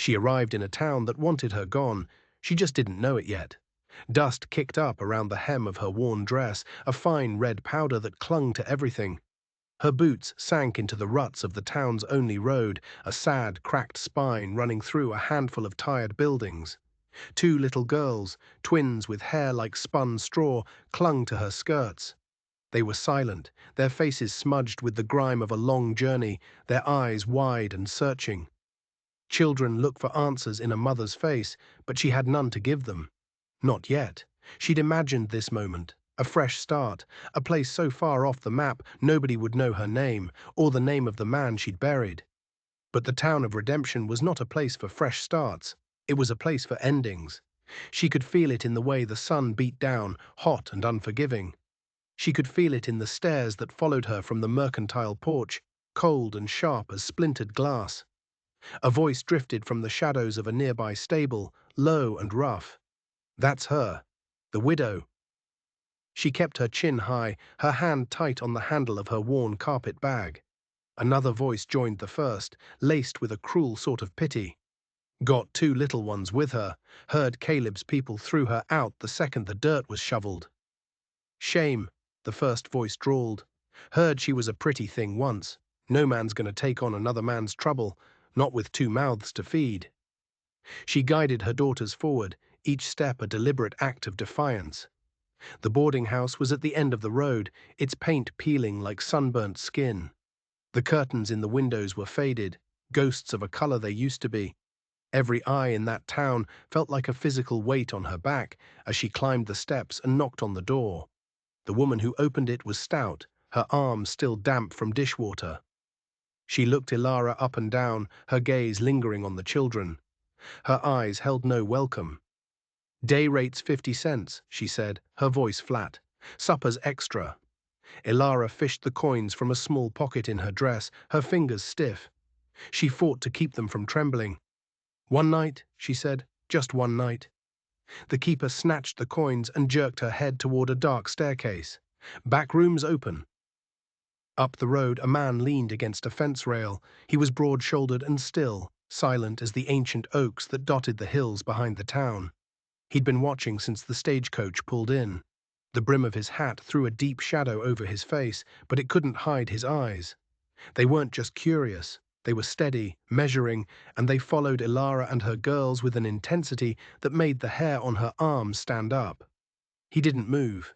She arrived in a town that wanted her gone. She just didn't know it yet. Dust kicked up around the hem of her worn dress, a fine red powder that clung to everything. Her boots sank into the ruts of the town's only road, a sad, cracked spine running through a handful of tired buildings. Two little girls, twins with hair like spun straw, clung to her skirts. They were silent, their faces smudged with the grime of a long journey, their eyes wide and searching. Children look for answers in a mother's face, but she had none to give them. Not yet. She'd imagined this moment, a fresh start, a place so far off the map nobody would know her name, or the name of the man she'd buried. But the town of redemption was not a place for fresh starts. It was a place for endings. She could feel it in the way the sun beat down, hot and unforgiving. She could feel it in the stares that followed her from the mercantile porch, cold and sharp as splintered glass. A voice drifted from the shadows of a nearby stable, low and rough. "That's her. The widow." She kept her chin high, her hand tight on the handle of her worn carpet bag. Another voice joined the first, laced with a cruel sort of pity. "Got two little ones with her. Heard Caleb's people threw her out the second the dirt was shoveled." "Shame," the first voice drawled. "Heard she was a pretty thing once. No man's gonna take on another man's trouble, not with two mouths to feed." She guided her daughters forward, each step a deliberate act of defiance. The boarding house was at the end of the road, its paint peeling like sunburnt skin. The curtains in the windows were faded, ghosts of a color they used to be. Every eye in that town felt like a physical weight on her back as she climbed the steps and knocked on the door. The woman who opened it was stout, her arms still damp from dishwater. She looked Ilara up and down, her gaze lingering on the children. Her eyes held no welcome. "Day rate's 50 cents, she said, her voice flat. "Supper's extra." Ilara fished the coins from a small pocket in her dress, her fingers stiff. She fought to keep them from trembling. "One night," she said, "just one night." The keeper snatched the coins and jerked her head toward a dark staircase. "Back room's open." Up the road, a man leaned against a fence rail. He was broad-shouldered and still, silent as the ancient oaks that dotted the hills behind the town. He'd been watching since the stagecoach pulled in. The brim of his hat threw a deep shadow over his face, but it couldn't hide his eyes. They weren't just curious. They were steady, measuring, and they followed Ilara and her girls with an intensity that made the hair on her arms stand up. He didn't move.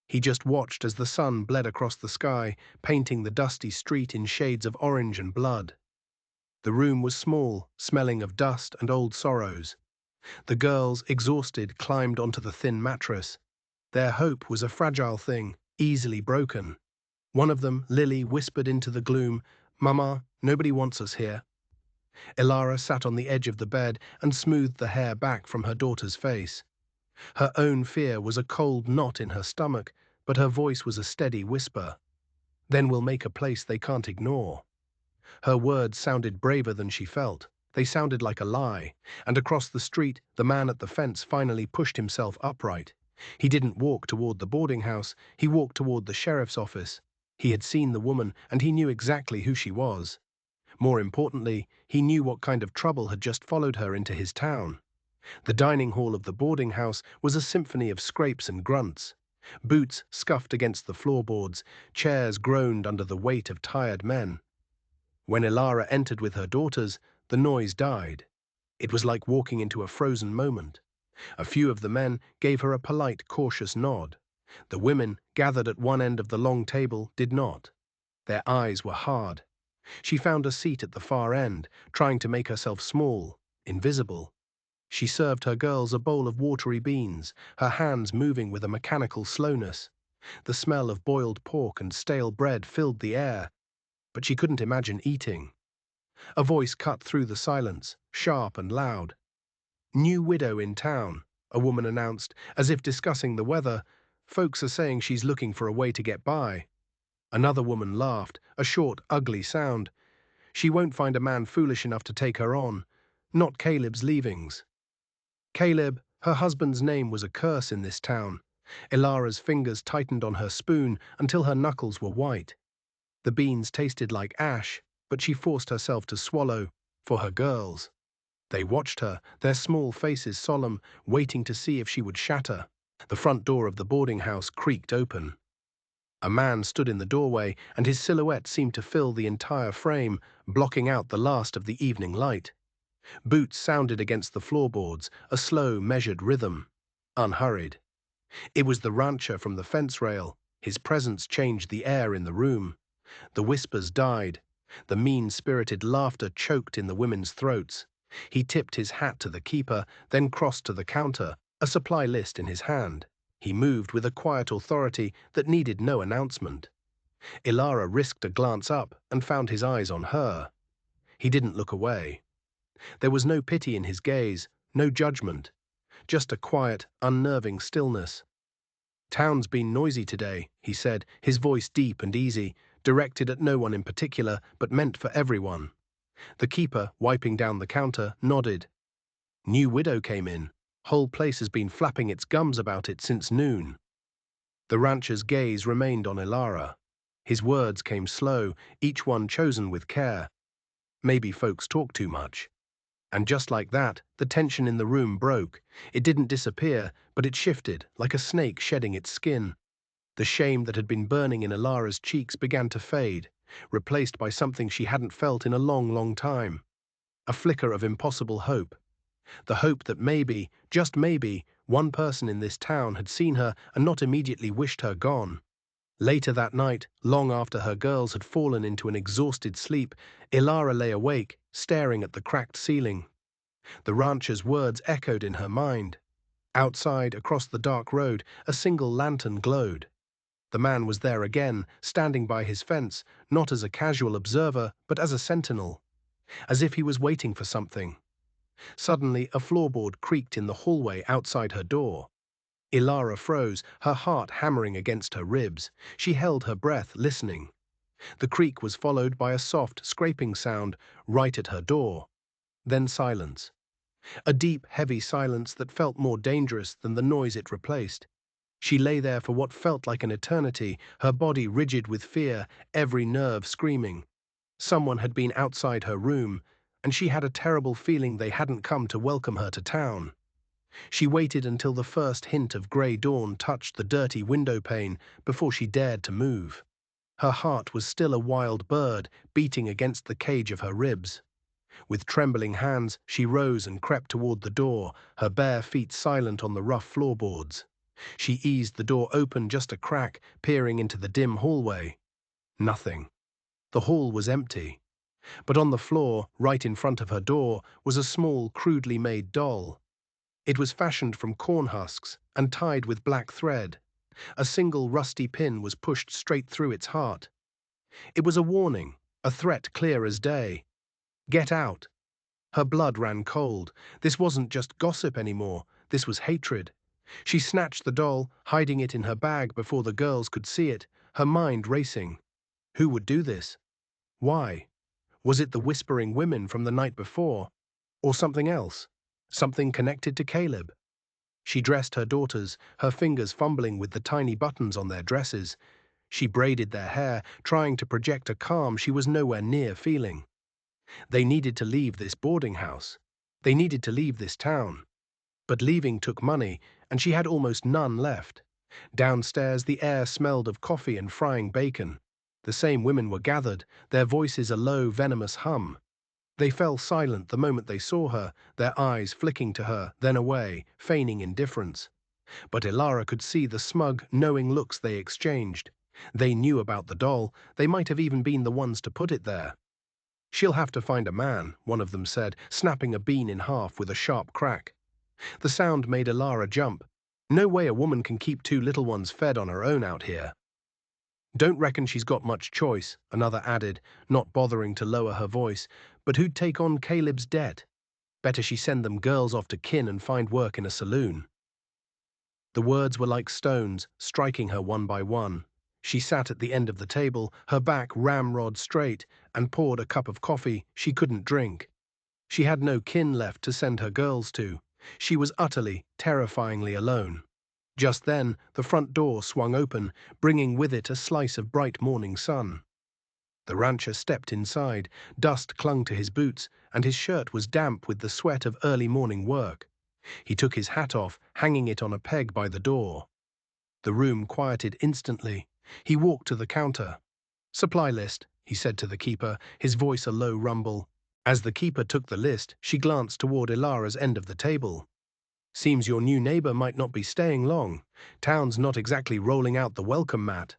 He just watched as the sun bled across the sky, painting the dusty street in shades of orange and blood. The room was small, smelling of dust and old sorrows. The girls, exhausted, climbed onto the thin mattress. Their hope was a fragile thing, easily broken. One of them, Lily, whispered into the gloom, "Mama, nobody wants us here." Ilara sat on the edge of the bed and smoothed the hair back from her daughter's face. Her own fear was a cold knot in her stomach, but her voice was a steady whisper. "Then we'll make a place they can't ignore." Her words sounded braver than she felt. They sounded like a lie, and across the street, the man at the fence finally pushed himself upright. He didn't walk toward the boarding house, he walked toward the sheriff's office. He had seen the woman, and he knew exactly who she was. More importantly, he knew what kind of trouble had just followed her into his town. The dining hall of the boarding house was a symphony of scrapes and grunts. Boots scuffed against the floorboards, chairs groaned under the weight of tired men. When Ilara entered with her daughters, the noise died. It was like walking into a frozen moment. A few of the men gave her a polite, cautious nod. The women, gathered at one end of the long table, did not. Their eyes were hard. She found a seat at the far end, trying to make herself small, invisible. She served her girls a bowl of watery beans, her hands moving with a mechanical slowness. The smell of boiled pork and stale bread filled the air, but she couldn't imagine eating. A voice cut through the silence, sharp and loud. "New widow in town," a woman announced, as if discussing the weather. "Folks are saying she's looking for a way to get by." Another woman laughed, a short, ugly sound. "She won't find a man foolish enough to take her on. Not Caleb's leavings." Caleb, her husband's name, was a curse in this town. Ilara's fingers tightened on her spoon until her knuckles were white. The beans tasted like ash, but she forced herself to swallow, for her girls. They watched her, their small faces solemn, waiting to see if she would shatter. The front door of the boarding house creaked open. A man stood in the doorway, and his silhouette seemed to fill the entire frame, blocking out the last of the evening light. Boots sounded against the floorboards, a slow, measured rhythm. Unhurried. It was the rancher from the fence rail. His presence changed the air in the room. The whispers died. The mean-spirited laughter choked in the women's throats. He tipped his hat to the keeper, then crossed to the counter, a supply list in his hand. He moved with a quiet authority that needed no announcement. Ilara risked a glance up and found his eyes on her. He didn't look away. There was no pity in his gaze, no judgment, just a quiet, unnerving stillness. "Town's been noisy today," he said, his voice deep and easy, directed at no one in particular, but meant for everyone. The keeper, wiping down the counter, nodded. "New widow came in. Whole place has been flapping its gums about it since noon." The rancher's gaze remained on Ilara. His words came slow, each one chosen with care. "Maybe folks talk too much." And just like that, the tension in the room broke. It didn't disappear, but it shifted, like a snake shedding its skin. The shame that had been burning in Ilara's cheeks began to fade, replaced by something she hadn't felt in a long, long time. A flicker of impossible hope. The hope that maybe, just maybe, one person in this town had seen her and not immediately wished her gone. Later that night, long after her girls had fallen into an exhausted sleep, Ilara lay awake, staring at the cracked ceiling. The rancher's words echoed in her mind. Outside, across the dark road, a single lantern glowed. The man was there again, standing by his fence, not as a casual observer, but as a sentinel, as if he was waiting for something. Suddenly, a floorboard creaked in the hallway outside her door. Ilara froze, her heart hammering against her ribs. She held her breath, listening. The creak was followed by a soft, scraping sound right at her door. Then silence. A deep, heavy silence that felt more dangerous than the noise it replaced. She lay there for what felt like an eternity, her body rigid with fear, every nerve screaming. Someone had been outside her room, and she had a terrible feeling they hadn't come to welcome her to town. She waited until the first hint of grey dawn touched the dirty window pane before she dared to move. Her heart was still a wild bird beating against the cage of her ribs. With trembling hands, she rose and crept toward the door, her bare feet silent on the rough floorboards. She eased the door open just a crack, peering into the dim hallway. Nothing. The hall was empty. But on the floor, right in front of her door, was a small, crudely made doll. It was fashioned from corn husks and tied with black thread. A single rusty pin was pushed straight through its heart. It was a warning, a threat clear as day. Get out. Her blood ran cold. This wasn't just gossip anymore. This was hatred. She snatched the doll, hiding it in her bag before the girls could see it, her mind racing. Who would do this? Why? Was it the whispering women from the night before? Or something else? Something connected to Caleb? She dressed her daughters, her fingers fumbling with the tiny buttons on their dresses. She braided their hair, trying to project a calm she was nowhere near feeling. They needed to leave this boarding house. They needed to leave this town. But leaving took money, and she had almost none left. Downstairs, the air smelled of coffee and frying bacon. The same women were gathered, their voices a low, venomous hum. They fell silent the moment they saw her, their eyes flicking to her, then away, feigning indifference. But Ilara could see the smug, knowing looks they exchanged. They knew about the doll. They might have even been the ones to put it there. "She'll have to find a man," one of them said, snapping a bean in half with a sharp crack. The sound made Ilara jump. No way a woman can keep two little ones fed on her own out here. "Don't reckon she's got much choice," another added, not bothering to lower her voice. "But who'd take on Caleb's debt? Better she send them girls off to kin and find work in a saloon." The words were like stones, striking her one by one. She sat at the end of the table, her back ramrod straight, and poured a cup of coffee she couldn't drink. She had no kin left to send her girls to. She was utterly, terrifyingly alone. Just then, the front door swung open, bringing with it a slice of bright morning sun. The rancher stepped inside. Dust clung to his boots, and his shirt was damp with the sweat of early morning work. He took his hat off, hanging it on a peg by the door. The room quieted instantly. He walked to the counter. "Supply list," he said to the keeper, his voice a low rumble. As the keeper took the list, she glanced toward Ilara's end of the table. "Seems your new neighbor might not be staying long. Town's not exactly rolling out the welcome mat."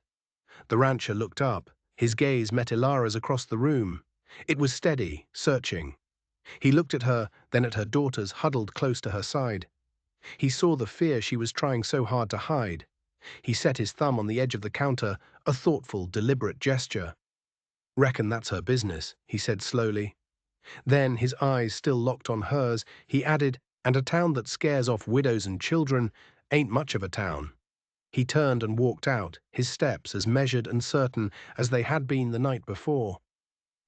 The rancher looked up. His gaze met Ilara's across the room. It was steady, searching. He looked at her, then at her daughters huddled close to her side. He saw the fear she was trying so hard to hide. He set his thumb on the edge of the counter, a thoughtful, deliberate gesture. "Reckon that's her business," he said slowly. Then, his eyes still locked on hers, he added, "And a town that scares off widows and children ain't much of a town." He turned and walked out, his steps as measured and certain as they had been the night before.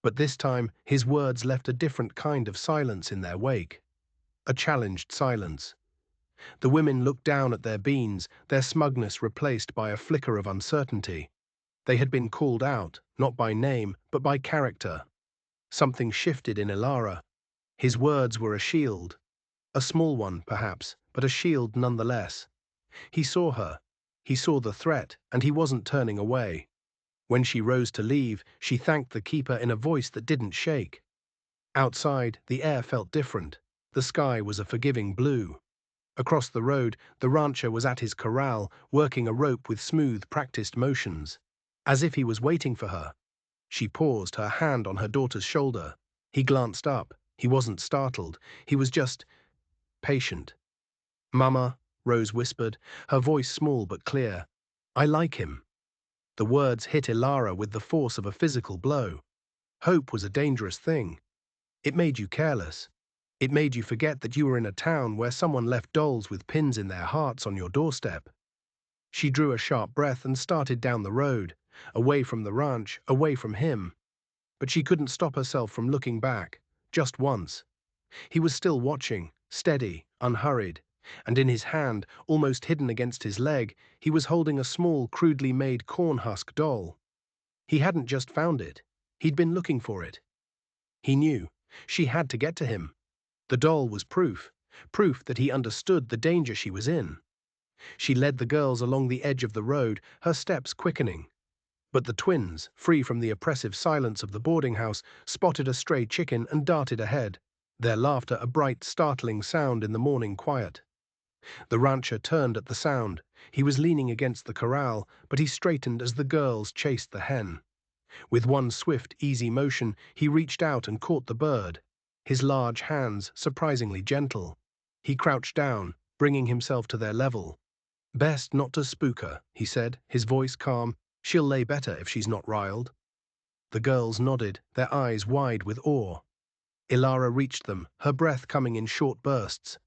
But this time, his words left a different kind of silence in their wake. A challenged silence. The women looked down at their beans, their smugness replaced by a flicker of uncertainty. They had been called out, not by name, but by character. Something shifted in Ilara. His words were a shield. A small one, perhaps, but a shield nonetheless. He saw her. He saw the threat, and he wasn't turning away. When she rose to leave, she thanked the keeper in a voice that didn't shake. Outside, the air felt different. The sky was a forgiving blue. Across the road, the rancher was at his corral, working a rope with smooth, practiced motions. As if he was waiting for her. She paused, her hand on her daughter's shoulder. He glanced up. He wasn't startled. He was just patient. "Mama," Rose whispered, her voice small but clear. "I like him." The words hit Ilara with the force of a physical blow. Hope was a dangerous thing. It made you careless. It made you forget that you were in a town where someone left dolls with pins in their hearts on your doorstep. She drew a sharp breath and started down the road, away from the ranch, away from him. But she couldn't stop herself from looking back, just once. He was still watching, steady, unhurried, and in his hand, almost hidden against his leg, he was holding a small, crudely made corn husk doll. He hadn't just found it. He'd been looking for it. He knew. She had to get to him. The doll was proof that he understood the danger she was in. She led the girls along the edge of the road, her steps quickening. But the twins, free from the oppressive silence of the boarding house, spotted a stray chicken and darted ahead, their laughter a bright, startling sound in the morning quiet. The rancher turned at the sound. He was leaning against the corral, but he straightened as the girls chased the hen. With one swift, easy motion, he reached out and caught the bird, his large hands surprisingly gentle. He crouched down, bringing himself to their level. "Best not to spook her," he said, his voice calm. "She'll lay better if she's not riled." The girls nodded, their eyes wide with awe. Ilara reached them, her breath coming in short bursts.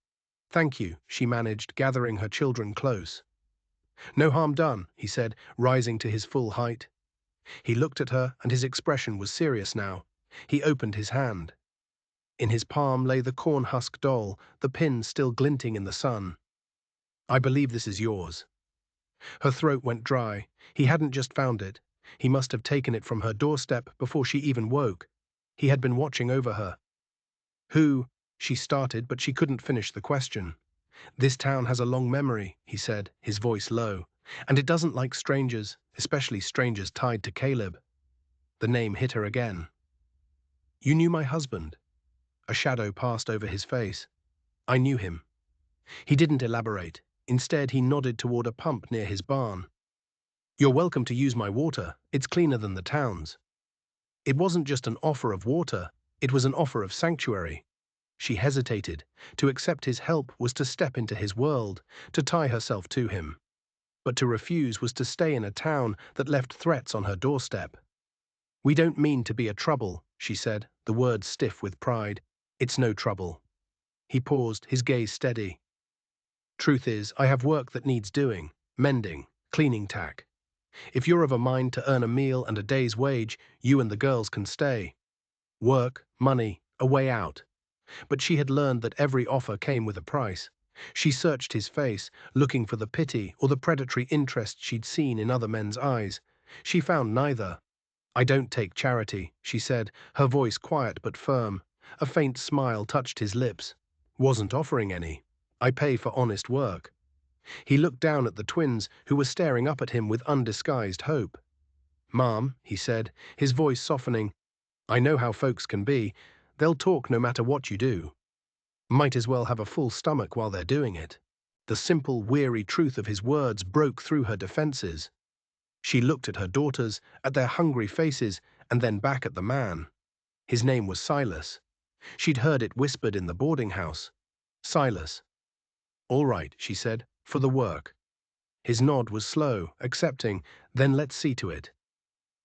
"Thank you," she managed, gathering her children close. "No harm done," he said, rising to his full height. He looked at her, and his expression was serious now. He opened his hand. In his palm lay the corn husk doll, the pin still glinting in the sun. "I believe this is yours." Her throat went dry. He hadn't just found it. He must have taken it from her doorstep before she even woke. He had been watching over her. "Who?" she started, but she couldn't finish the question. "This town has a long memory," he said, his voice low, "and it doesn't like strangers, especially strangers tied to Caleb." The name hit her again. "You knew my husband?" A shadow passed over his face. "I knew him." He didn't elaborate. Instead, he nodded toward a pump near his barn. "You're welcome to use my water. It's cleaner than the town's." It wasn't just an offer of water. It was an offer of sanctuary. She hesitated. To accept his help was to step into his world, to tie herself to him. But to refuse was to stay in a town that left threats on her doorstep. "We don't mean to be a trouble," she said, the words stiff with pride. "It's no trouble." He paused, his gaze steady. "Truth is, I have work that needs doing, mending, cleaning tack. If you're of a mind to earn a meal and a day's wage, you and the girls can stay. Work, money, a way out." But she had learned that every offer came with a price. She searched his face, looking for the pity or the predatory interest she'd seen in other men's eyes. She found neither. I don't take charity, she said, her voice quiet but firm. A faint smile touched his lips. Wasn't offering any. I pay for honest work. He looked down at the twins, who were staring up at him with undisguised hope. Mom, he said, his voice softening, I know how folks can be. They'll talk no matter what you do. Might as well have a full stomach while they're doing it. The simple, weary truth of his words broke through her defenses. She looked at her daughters, at their hungry faces, and then back at the man. His name was Silas. She'd heard it whispered in the boarding house. Silas. All right, she said, for the work. His nod was slow, accepting, then let's see to it.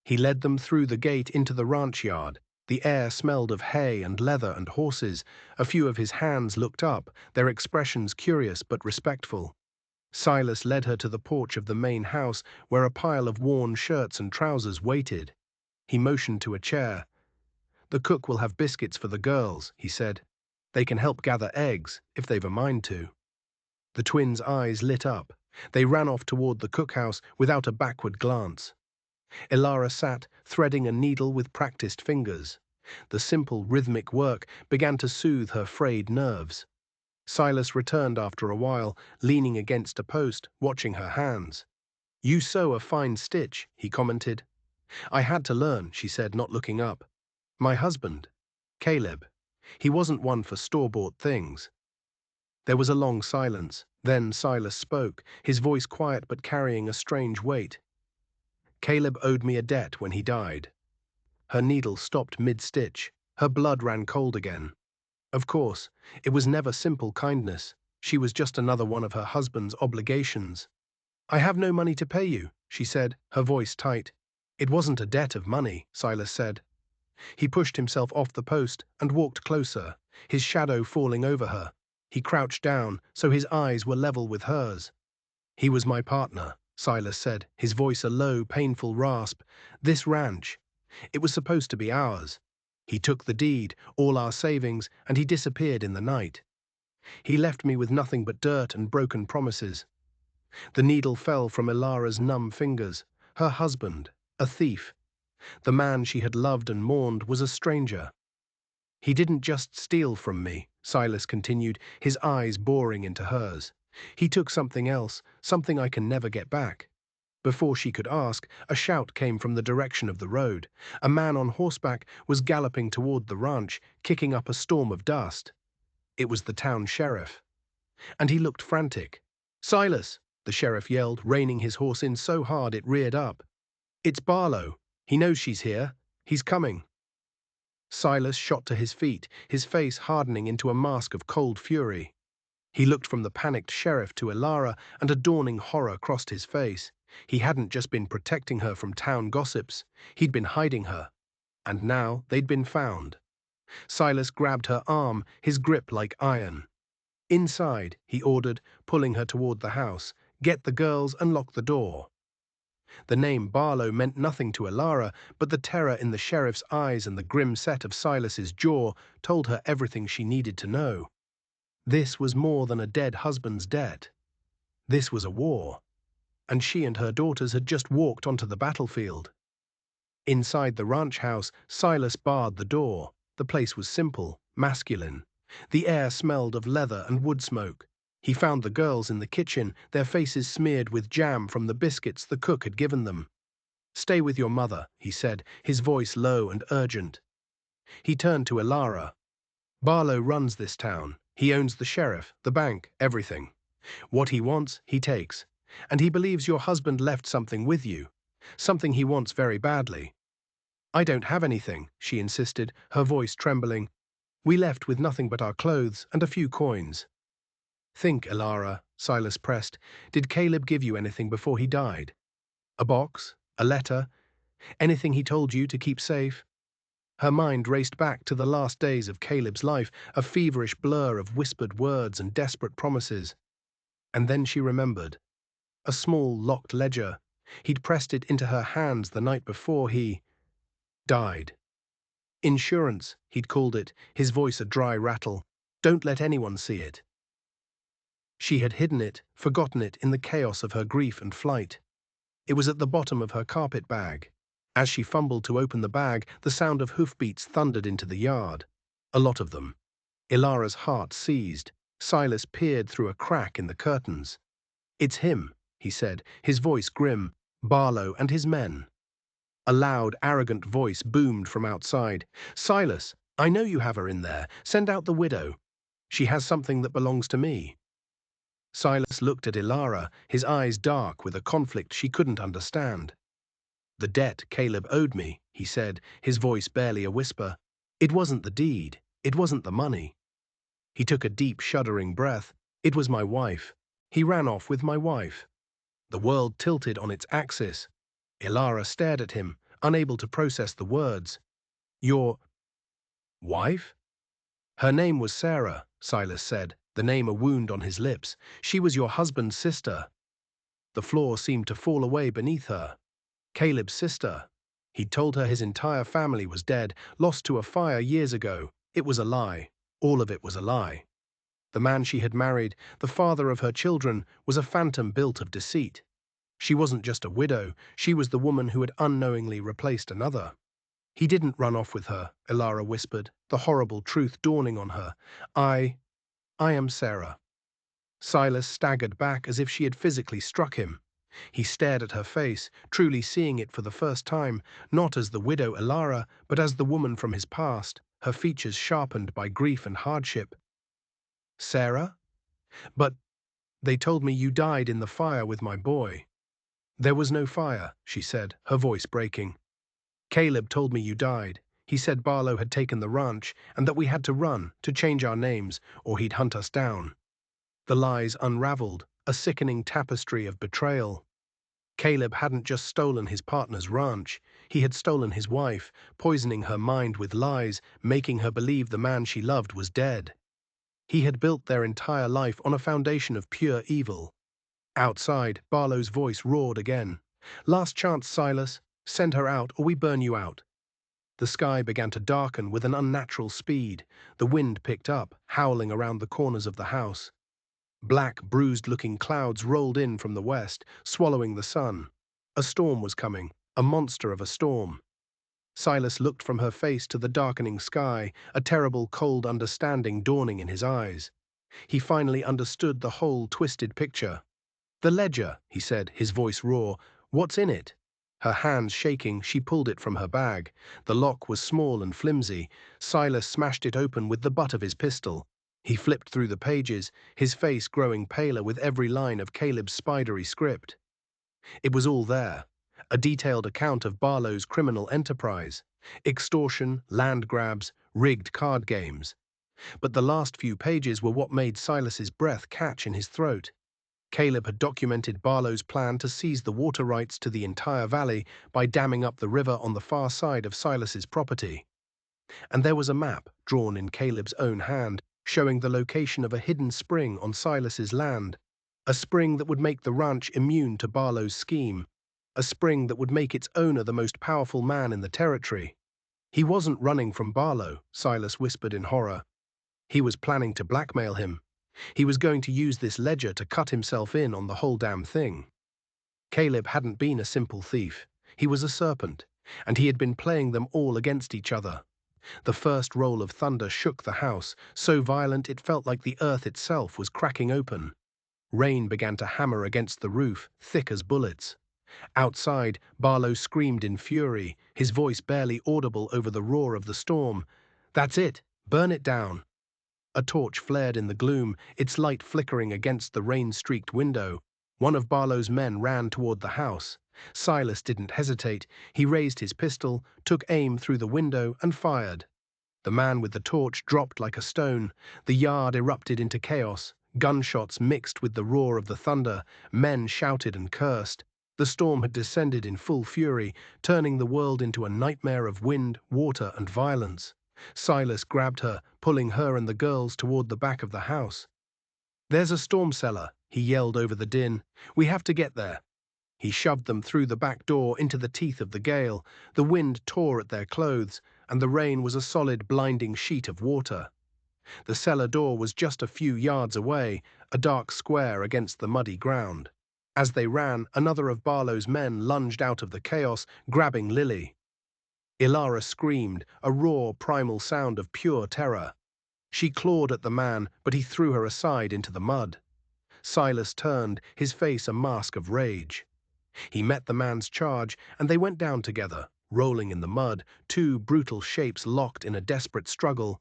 He led them through the gate into the ranch yard. The air smelled of hay and leather and horses. A few of his hands looked up, their expressions curious but respectful. Silas led her to the porch of the main house, where a pile of worn shirts and trousers waited. He motioned to a chair. The cook will have biscuits for the girls, he said. They can help gather eggs, if they've a mind to. The twins' eyes lit up. They ran off toward the cookhouse without a backward glance. Elara sat, threading a needle with practiced fingers. The simple, rhythmic work began to soothe her frayed nerves. Silas returned after a while, leaning against a post, watching her hands. You sew a fine stitch, he commented. I had to learn, she said, not looking up. My husband, Caleb. He wasn't one for store-bought things. There was a long silence. Then Silas spoke, his voice quiet but carrying a strange weight. Caleb owed me a debt when he died. Her needle stopped mid-stitch. Her blood ran cold again. Of course, it was never simple kindness. She was just another one of her husband's obligations. I have no money to pay you, she said, her voice tight. It wasn't a debt of money, Silas said. He pushed himself off the post and walked closer, his shadow falling over her. He crouched down, so his eyes were level with hers. He was my partner, Silas said, his voice a low, painful rasp. This ranch. It was supposed to be ours. He took the deed, all our savings, and he disappeared in the night. He left me with nothing but dirt and broken promises. The needle fell from Elara's numb fingers. Her husband, a thief. The man she had loved and mourned was a stranger. He didn't just steal from me, Silas continued, his eyes boring into hers. He took something else, something I can never get back. Before she could ask, a shout came from the direction of the road. A man on horseback was galloping toward the ranch, kicking up a storm of dust. It was the town sheriff. And he looked frantic. Silas, the sheriff yelled, reining his horse in so hard it reared up. It's Barlow. He knows she's here. He's coming. Silas shot to his feet, his face hardening into a mask of cold fury. He looked from the panicked sheriff to Elara, and a dawning horror crossed his face. He hadn't just been protecting her from town gossips. He'd been hiding her. And now they'd been found. Silas grabbed her arm, his grip like iron. Inside, he ordered, pulling her toward the house. Get the girls and lock the door. The name Barlow meant nothing to Elara, but the terror in the sheriff's eyes and the grim set of Silas's jaw told her everything she needed to know. This was more than a dead husband's debt. This was a war. And she and her daughters had just walked onto the battlefield. Inside the ranch house, Silas barred the door. The place was simple, masculine. The air smelled of leather and wood smoke. He found the girls in the kitchen, their faces smeared with jam from the biscuits the cook had given them. Stay with your mother, he said, his voice low and urgent. He turned to Elara. Barlow runs this town. He owns the sheriff, the bank, everything. What he wants, he takes. And he believes your husband left something with you, something he wants very badly. I don't have anything, she insisted, her voice trembling. We left with nothing but our clothes and a few coins. Think, Elara, Silas pressed. Did Caleb give you anything before he died? A box? A letter? Anything he told you to keep safe? Her mind raced back to the last days of Caleb's life, a feverish blur of whispered words and desperate promises. And then she remembered. A small, locked ledger. He'd pressed it into her hands the night before he died. Insurance, he'd called it, his voice a dry rattle. Don't let anyone see it. She had hidden it, forgotten it in the chaos of her grief and flight. It was at the bottom of her carpet bag. As she fumbled to open the bag, the sound of hoofbeats thundered into the yard. A lot of them. Ilara's heart seized. Silas peered through a crack in the curtains. "It's him," he said, his voice grim. "Barlow and his men." A loud, arrogant voice boomed from outside. "Silas, I know you have her in there. Send out the widow. She has something that belongs to me." Silas looked at Ilara, his eyes dark with a conflict she couldn't understand. "The debt Caleb owed me," he said, his voice barely a whisper. "It wasn't the deed. It wasn't the money." He took a deep, shuddering breath. "It was my wife. He ran off with my wife." The world tilted on its axis. Ilara stared at him, unable to process the words. "Your wife?" "Her name was Sarah," Silas said, the name a wound on his lips. "She was your husband's sister." The floor seemed to fall away beneath her. Caleb's sister. He'd told her his entire family was dead, lost to a fire years ago. It was a lie. All of it was a lie. The man she had married, the father of her children, was a phantom built of deceit. She wasn't just a widow, she was the woman who had unknowingly replaced another. "He didn't run off with her," Ilara whispered, the horrible truth dawning on her. I am Sarah." Silas staggered back as if she had physically struck him. He stared at her face, truly seeing it for the first time, not as the widow Ilara, but as the woman from his past, her features sharpened by grief and hardship. "Sarah? But they told me you died in the fire with my boy." "There was no fire," she said, her voice breaking. "Caleb told me you died. He said Barlow had taken the ranch and that we had to run, to change our names, or he'd hunt us down." The lies unraveled, a sickening tapestry of betrayal. Caleb hadn't just stolen his partner's ranch. He had stolen his wife, poisoning her mind with lies, making her believe the man she loved was dead. He had built their entire life on a foundation of pure evil. Outside, Barlow's voice roared again. "Last chance, Silas. Send her out, or we burn you out." The sky began to darken with an unnatural speed. The wind picked up, howling around the corners of the house. Black, bruised-looking clouds rolled in from the west, swallowing the sun. A storm was coming, a monster of a storm. Silas looked from her face to the darkening sky, a terrible, cold understanding dawning in his eyes. He finally understood the whole twisted picture. "The ledger," he said, his voice raw. "What's in it?" Her hands shaking, she pulled it from her bag. The lock was small and flimsy. Silas smashed it open with the butt of his pistol. He flipped through the pages, his face growing paler with every line of Caleb's spidery script. It was all there. A detailed account of Barlow's criminal enterprise. Extortion, land grabs, rigged card games. But the last few pages were what made Silas's breath catch in his throat. Caleb had documented Barlow's plan to seize the water rights to the entire valley by damming up the river on the far side of Silas's property. And there was a map, drawn in Caleb's own hand, showing the location of a hidden spring on Silas's land, a spring that would make the ranch immune to Barlow's scheme, a spring that would make its owner the most powerful man in the territory. He wasn't running from Barlow, Silas whispered in horror. He was planning to blackmail him. He was going to use this ledger to cut himself in on the whole damn thing. Caleb hadn't been a simple thief. He was a serpent, and he had been playing them all against each other. The first roll of thunder shook the house, so violent it felt like the earth itself was cracking open. Rain began to hammer against the roof, thick as bullets. Outside, Barlow screamed in fury, his voice barely audible over the roar of the storm. "That's it! Burn it down!" A torch flared in the gloom, its light flickering against the rain-streaked window. One of Barlow's men ran toward the house. Silas didn't hesitate. He raised his pistol, took aim through the window, and fired. The man with the torch dropped like a stone. The yard erupted into chaos. Gunshots mixed with the roar of the thunder. Men shouted and cursed. The storm had descended in full fury, turning the world into a nightmare of wind, water, and violence. Silas grabbed her, pulling her and the girls toward the back of the house. "There's a storm cellar," he yelled over the din. "We have to get there." He shoved them through the back door into the teeth of the gale. The wind tore at their clothes, and the rain was a solid, blinding sheet of water. The cellar door was just a few yards away, a dark square against the muddy ground. As they ran, another of Barlow's men lunged out of the chaos, grabbing Lily. Ilara screamed, a raw, primal sound of pure terror. She clawed at the man, but he threw her aside into the mud. Silas turned, his face a mask of rage. He met the man's charge, and they went down together, rolling in the mud, two brutal shapes locked in a desperate struggle.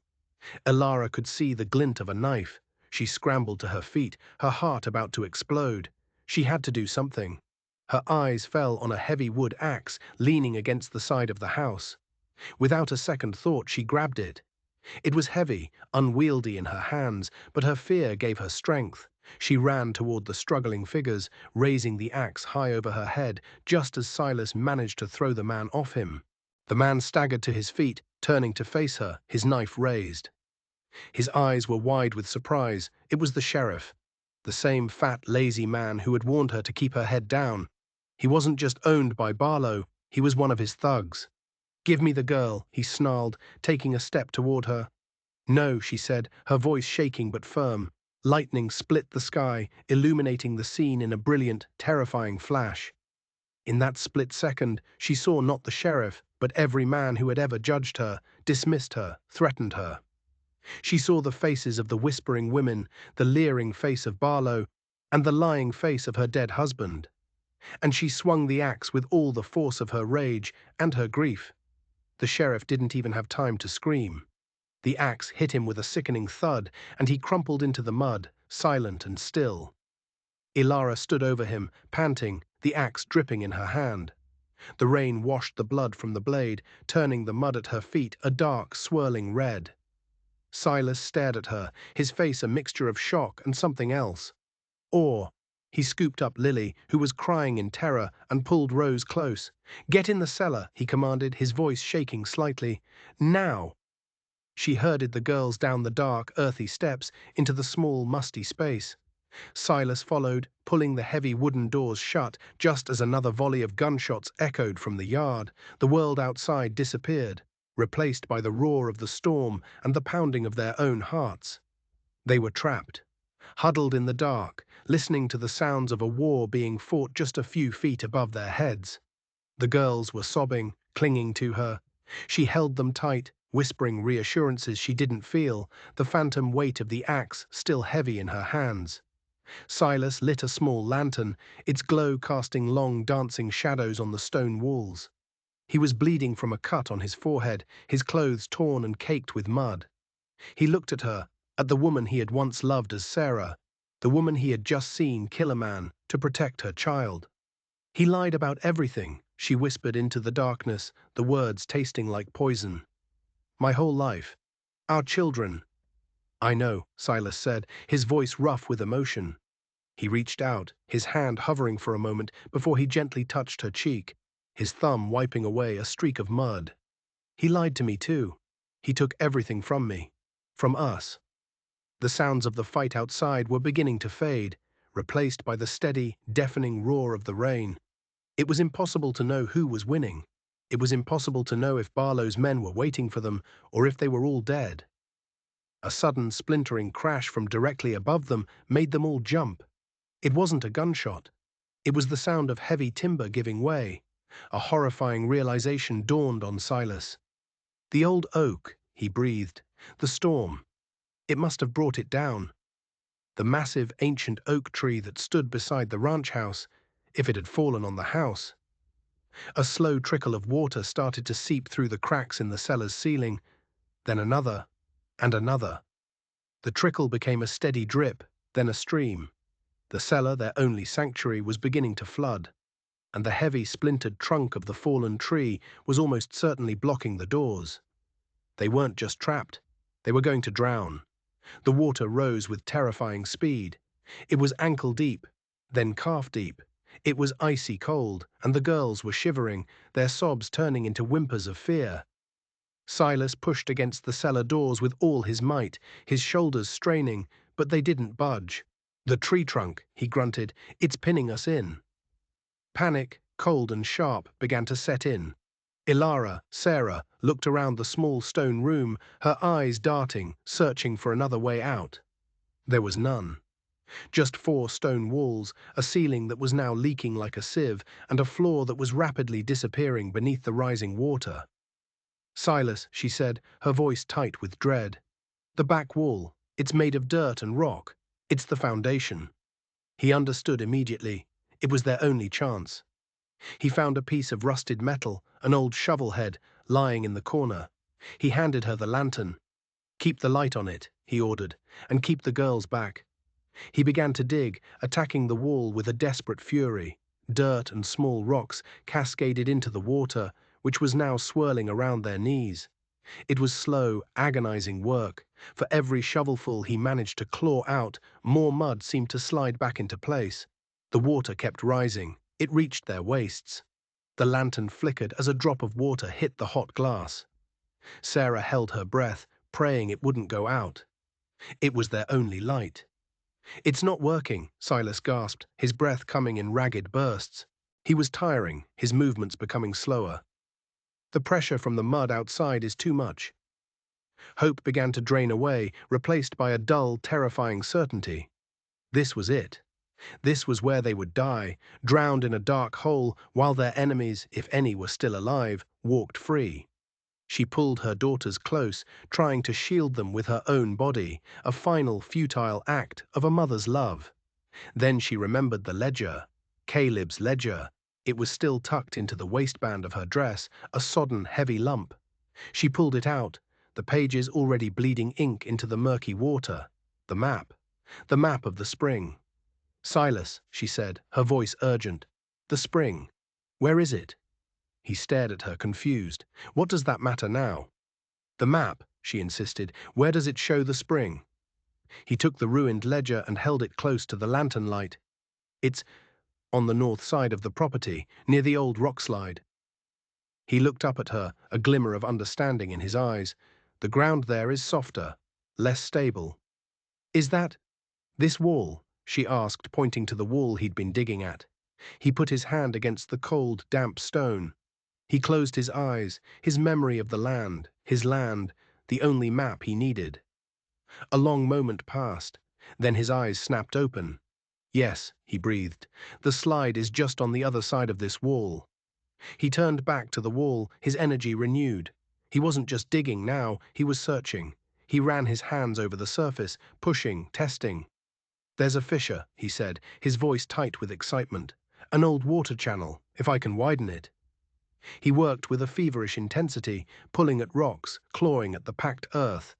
Ilara could see the glint of a knife. She scrambled to her feet, her heart about to explode. She had to do something. Her eyes fell on a heavy wood axe leaning against the side of the house. Without a second thought, she grabbed it. It was heavy, unwieldy in her hands, but her fear gave her strength. She ran toward the struggling figures, raising the axe high over her head, just as Silas managed to throw the man off him. The man staggered to his feet, turning to face her, his knife raised. His eyes were wide with surprise. It was the sheriff, the same fat, lazy man who had warned her to keep her head down. He wasn't just owned by Barlow, he was one of his thugs. "Give me the girl," he snarled, taking a step toward her. "No," she said, her voice shaking but firm. Lightning split the sky, illuminating the scene in a brilliant, terrifying flash. In that split second, she saw not the sheriff, but every man who had ever judged her, dismissed her, threatened her. She saw the faces of the whispering women, the leering face of Barlow, and the lying face of her dead husband. And she swung the axe with all the force of her rage and her grief. The sheriff didn't even have time to scream. The axe hit him with a sickening thud, and he crumpled into the mud, silent and still. Ilara stood over him, panting, the axe dripping in her hand. The rain washed the blood from the blade, turning the mud at her feet a dark, swirling red. Silas stared at her, his face a mixture of shock and something else. Awe. He scooped up Lily, who was crying in terror, and pulled Rose close. "Get in the cellar," he commanded, his voice shaking slightly. "Now!" She herded the girls down the dark, earthy steps into the small, musty space. Silas followed, pulling the heavy wooden doors shut, just as another volley of gunshots echoed from the yard. The world outside disappeared, replaced by the roar of the storm and the pounding of their own hearts. They were trapped, huddled in the dark, listening to the sounds of a war being fought just a few feet above their heads. The girls were sobbing, clinging to her. She held them tight, whispering reassurances she didn't feel, the phantom weight of the axe still heavy in her hands. Silas lit a small lantern, its glow casting long, dancing shadows on the stone walls. He was bleeding from a cut on his forehead, his clothes torn and caked with mud. He looked at her, at the woman he had once loved as Sarah, the woman he had just seen kill a man to protect her child. "He lied about everything," she whispered into the darkness, the words tasting like poison. "My whole life. Our children." "I know," Silas said, his voice rough with emotion. He reached out, his hand hovering for a moment before he gently touched her cheek, his thumb wiping away a streak of mud. "He lied to me too. He took everything from me. From us." The sounds of the fight outside were beginning to fade, replaced by the steady, deafening roar of the rain. It was impossible to know who was winning. It was impossible to know if Barlow's men were waiting for them or if they were all dead. A sudden splintering crash from directly above them made them all jump. It wasn't a gunshot. It was the sound of heavy timber giving way. A horrifying realization dawned on Silas. "The old oak," he breathed. "The storm. It must have brought it down. The massive, ancient oak tree that stood beside the ranch house, if it had fallen on the house." A slow trickle of water started to seep through the cracks in the cellar's ceiling, then another, and another. The trickle became a steady drip, then a stream. The cellar, their only sanctuary, was beginning to flood, and the heavy, splintered trunk of the fallen tree was almost certainly blocking the doors. They weren't just trapped, they were going to drown. The water rose with terrifying speed. It was ankle-deep, then calf-deep. It was icy cold, and the girls were shivering, their sobs turning into whimpers of fear. Silas pushed against the cellar doors with all his might, his shoulders straining, but they didn't budge. "The tree trunk," he grunted, "it's pinning us in." Panic, cold and sharp, began to set in. Ilara, Sarah, looked around the small stone room, her eyes darting, searching for another way out. There was none. Just 4 stone walls, a ceiling that was now leaking like a sieve, and a floor that was rapidly disappearing beneath the rising water. "Silas," she said, her voice tight with dread. "The back wall. It's made of dirt and rock. It's the foundation." He understood immediately. It was their only chance. He found a piece of rusted metal, an old shovel head, lying in the corner. He handed her the lantern. "Keep the light on it," he ordered, "and keep the girls back." He began to dig, attacking the wall with a desperate fury. Dirt and small rocks cascaded into the water, which was now swirling around their knees. It was slow, agonizing work. For every shovelful he managed to claw out, more mud seemed to slide back into place. The water kept rising. It reached their waists. The lantern flickered as a drop of water hit the hot glass. Sarah held her breath, praying it wouldn't go out. It was their only light. "It's not working," Silas gasped, his breath coming in ragged bursts. He was tiring, his movements becoming slower. "The pressure from the mud outside is too much." Hope began to drain away, replaced by a dull, terrifying certainty. This was it. This was where they would die, drowned in a dark hole, while their enemies, if any were still alive, walked free. She pulled her daughters close, trying to shield them with her own body, a final, futile act of a mother's love. Then she remembered the ledger, Caleb's ledger. It was still tucked into the waistband of her dress, a sodden, heavy lump. She pulled it out, the pages already bleeding ink into the murky water. The map of the spring. "Silas," she said, her voice urgent. "The spring. Where is it?" He stared at her, confused. "What does that matter now?" "The map," she insisted. "Where does it show the spring?" He took the ruined ledger and held it close to the lantern light. "It's on the north side of the property, near the old rock slide." He looked up at her, a glimmer of understanding in his eyes. "The ground there is softer, less stable." "Is that this wall?" she asked, pointing to the wall he'd been digging at. He put his hand against the cold, damp stone. He closed his eyes, his memory of the land, the only map he needed. A long moment passed. Then his eyes snapped open. "Yes," he breathed. "The slide is just on the other side of this wall." He turned back to the wall, his energy renewed. He wasn't just digging now, he was searching. He ran his hands over the surface, pushing, testing. "There's a fissure," he said, his voice tight with excitement. "An old water channel, if I can widen it." He worked with a feverish intensity, pulling at rocks, clawing at the packed earth.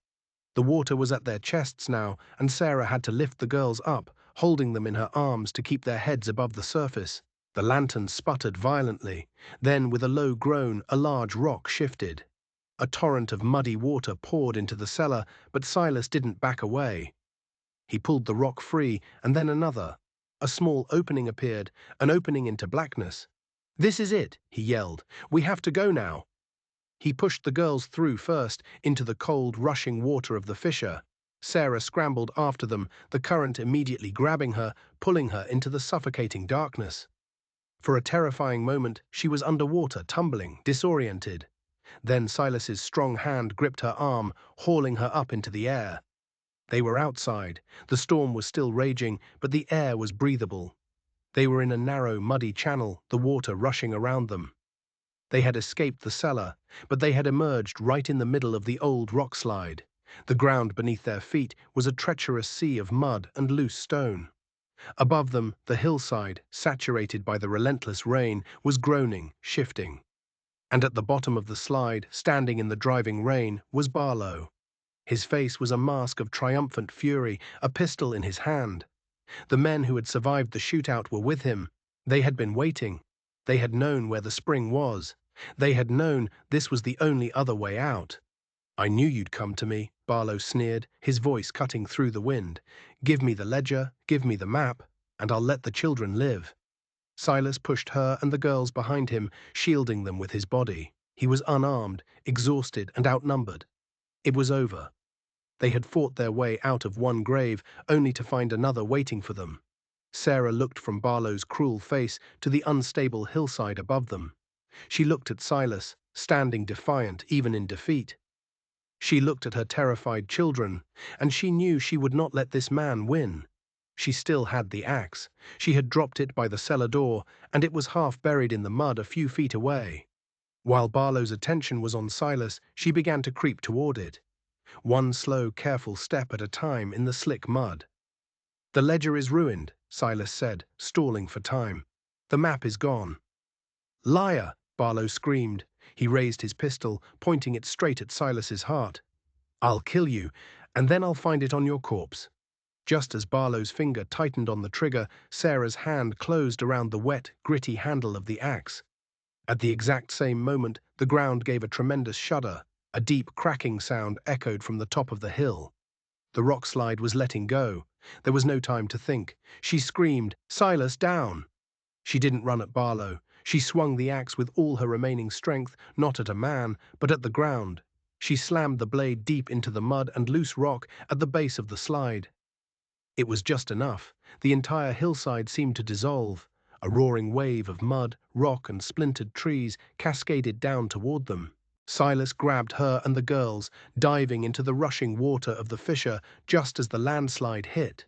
The water was at their chests now, and Sarah had to lift the girls up, holding them in her arms to keep their heads above the surface. The lantern sputtered violently. Then, with a low groan, a large rock shifted. A torrent of muddy water poured into the cellar, but Silas didn't back away. He pulled the rock free, and then another. A small opening appeared, an opening into blackness. "This is it," he yelled. "We have to go now." He pushed the girls through first, into the cold, rushing water of the fissure. Sarah scrambled after them, the current immediately grabbing her, pulling her into the suffocating darkness. For a terrifying moment, she was underwater, tumbling, disoriented. Then Silas's strong hand gripped her arm, hauling her up into the air. They were outside. The storm was still raging, but the air was breathable. They were in a narrow, muddy channel, the water rushing around them. They had escaped the cellar, but they had emerged right in the middle of the old rock slide. The ground beneath their feet was a treacherous sea of mud and loose stone. Above them, the hillside, saturated by the relentless rain, was groaning, shifting. And at the bottom of the slide, standing in the driving rain, was Barlow. His face was a mask of triumphant fury, a pistol in his hand. The men who had survived the shootout were with him. They had been waiting. They had known where the spring was. They had known this was the only other way out. "I knew you'd come to me," Barlow sneered, his voice cutting through the wind. "Give me the ledger, give me the map, and I'll let the children live." Silas pushed her and the girls behind him, shielding them with his body. He was unarmed, exhausted, and outnumbered. It was over. They had fought their way out of one grave, only to find another waiting for them. Sarah looked from Barlow's cruel face to the unstable hillside above them. She looked at Silas, standing defiant even in defeat. She looked at her terrified children, and she knew she would not let this man win. She still had the axe. She had dropped it by the cellar door, and it was half buried in the mud a few feet away. While Barlow's attention was on Silas, she began to creep toward it, one slow, careful step at a time in the slick mud. "The ledger is ruined," Silas said, stalling for time. "The map is gone." "Liar!" Barlow screamed. He raised his pistol, pointing it straight at Silas's heart. "I'll kill you, and then I'll find it on your corpse." Just as Barlow's finger tightened on the trigger, Sarah's hand closed around the wet, gritty handle of the axe. At the exact same moment, the ground gave a tremendous shudder. A deep cracking sound echoed from the top of the hill. The rock slide was letting go. There was no time to think. She screamed, "Silas, down!" She didn't run at Barlow. She swung the axe with all her remaining strength, not at a man, but at the ground. She slammed the blade deep into the mud and loose rock at the base of the slide. It was just enough. The entire hillside seemed to dissolve. A roaring wave of mud, rock, and splintered trees cascaded down toward them. Silas grabbed her and the girls, diving into the rushing water of the fissure just as the landslide hit.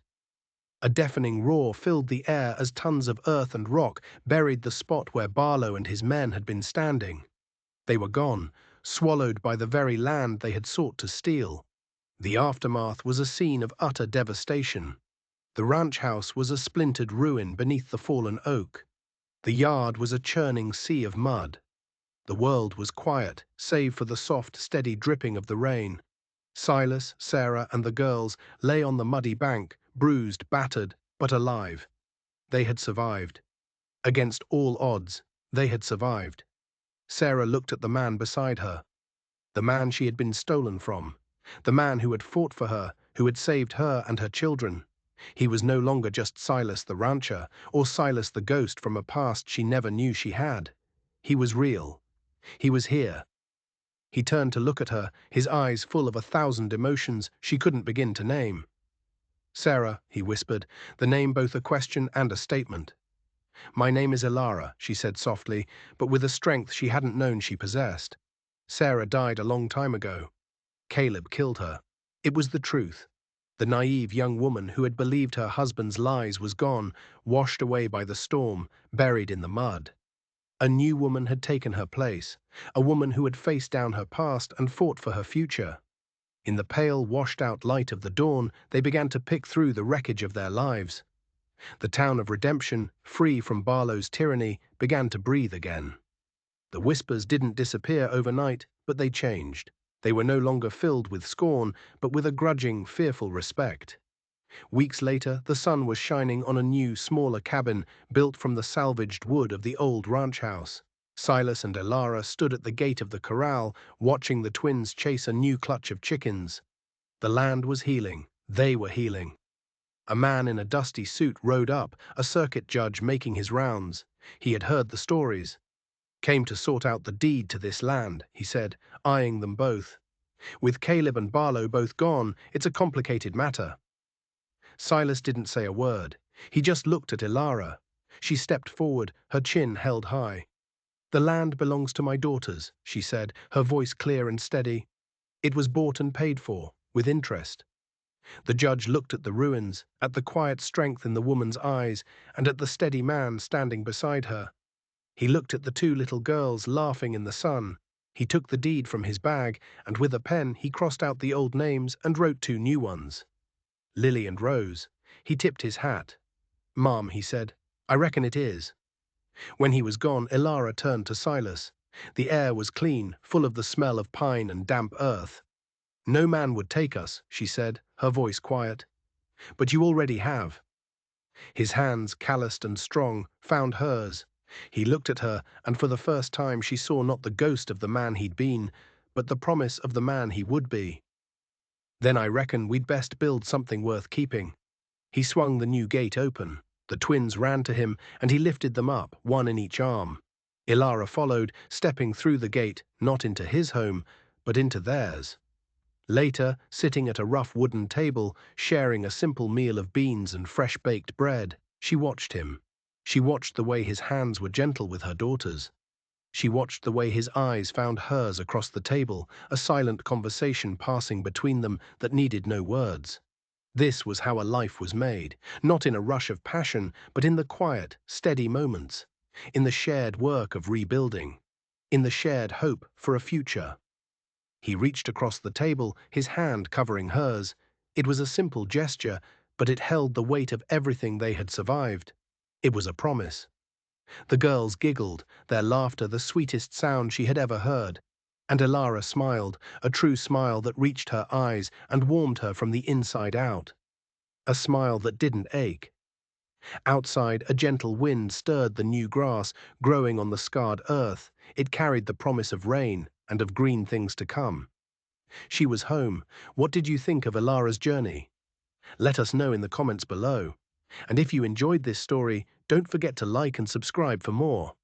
A deafening roar filled the air as tons of earth and rock buried the spot where Barlow and his men had been standing. They were gone, swallowed by the very land they had sought to steal. The aftermath was a scene of utter devastation. The ranch house was a splintered ruin beneath the fallen oak. The yard was a churning sea of mud. The world was quiet, save for the soft, steady dripping of the rain. Silas, Sarah, and the girls lay on the muddy bank, bruised, battered, but alive. They had survived. Against all odds, they had survived. Sarah looked at the man beside her. The man she had been stolen from. The man who had fought for her, who had saved her and her children. He was no longer just Silas the rancher, or Silas the ghost from a past she never knew she had. He was real. He was here. He turned to look at her, his eyes full of 1,000 emotions she couldn't begin to name. "Sarah," he whispered, the name both a question and a statement. "My name is Elara," she said softly, but with a strength she hadn't known she possessed. "Sarah died a long time ago. Caleb killed her." It was the truth. The naive young woman who had believed her husband's lies was gone, washed away by the storm, buried in the mud. A new woman had taken her place, a woman who had faced down her past and fought for her future. In the pale, washed-out light of the dawn, they began to pick through the wreckage of their lives. The town of Redemption, free from Barlow's tyranny, began to breathe again. The whispers didn't disappear overnight, but they changed. They were no longer filled with scorn, but with a grudging, fearful respect. Weeks later, the sun was shining on a new, smaller cabin built from the salvaged wood of the old ranch house. Silas and Elara stood at the gate of the corral, watching the twins chase a new clutch of chickens. The land was healing. They were healing. A man in a dusty suit rode up, a circuit judge making his rounds. He had heard the stories. "Came to sort out the deed to this land," he said, eyeing them both. "With Caleb and Barlow both gone, it's a complicated matter." Silas didn't say a word. He just looked at Elara. She stepped forward, her chin held high. "The land belongs to my daughters," she said, her voice clear and steady. "It was bought and paid for, with interest." The judge looked at the ruins, at the quiet strength in the woman's eyes, and at the steady man standing beside her. He looked at the two little girls laughing in the sun. He took the deed from his bag, and with a pen he crossed out the old names and wrote two new ones. Lily and Rose. He tipped his hat. "Ma'am," he said, "I reckon it is." When he was gone, Elara turned to Silas. The air was clean, full of the smell of pine and damp earth. "No man would take us," she said, her voice quiet. "But you already have." His hands, calloused and strong, found hers. He looked at her, and for the first time she saw not the ghost of the man he'd been, but the promise of the man he would be. "Then I reckon we'd best build something worth keeping." He swung the new gate open. The twins ran to him, and he lifted them up, one in each arm. Elara followed, stepping through the gate, not into his home, but into theirs. Later, sitting at a rough wooden table, sharing a simple meal of beans and fresh-baked bread, she watched him. She watched the way his hands were gentle with her daughters. She watched the way his eyes found hers across the table, a silent conversation passing between them that needed no words. This was how a life was made, not in a rush of passion, but in the quiet, steady moments, in the shared work of rebuilding, in the shared hope for a future. He reached across the table, his hand covering hers. It was a simple gesture, but it held the weight of everything they had survived. It was a promise. The girls giggled, their laughter the sweetest sound she had ever heard. And Elara smiled, a true smile that reached her eyes and warmed her from the inside out. A smile that didn't ache. Outside, a gentle wind stirred the new grass growing on the scarred earth. It carried the promise of rain and of green things to come. She was home. What did you think of Elara's journey? Let us know in the comments below. And if you enjoyed this story, don't forget to like and subscribe for more.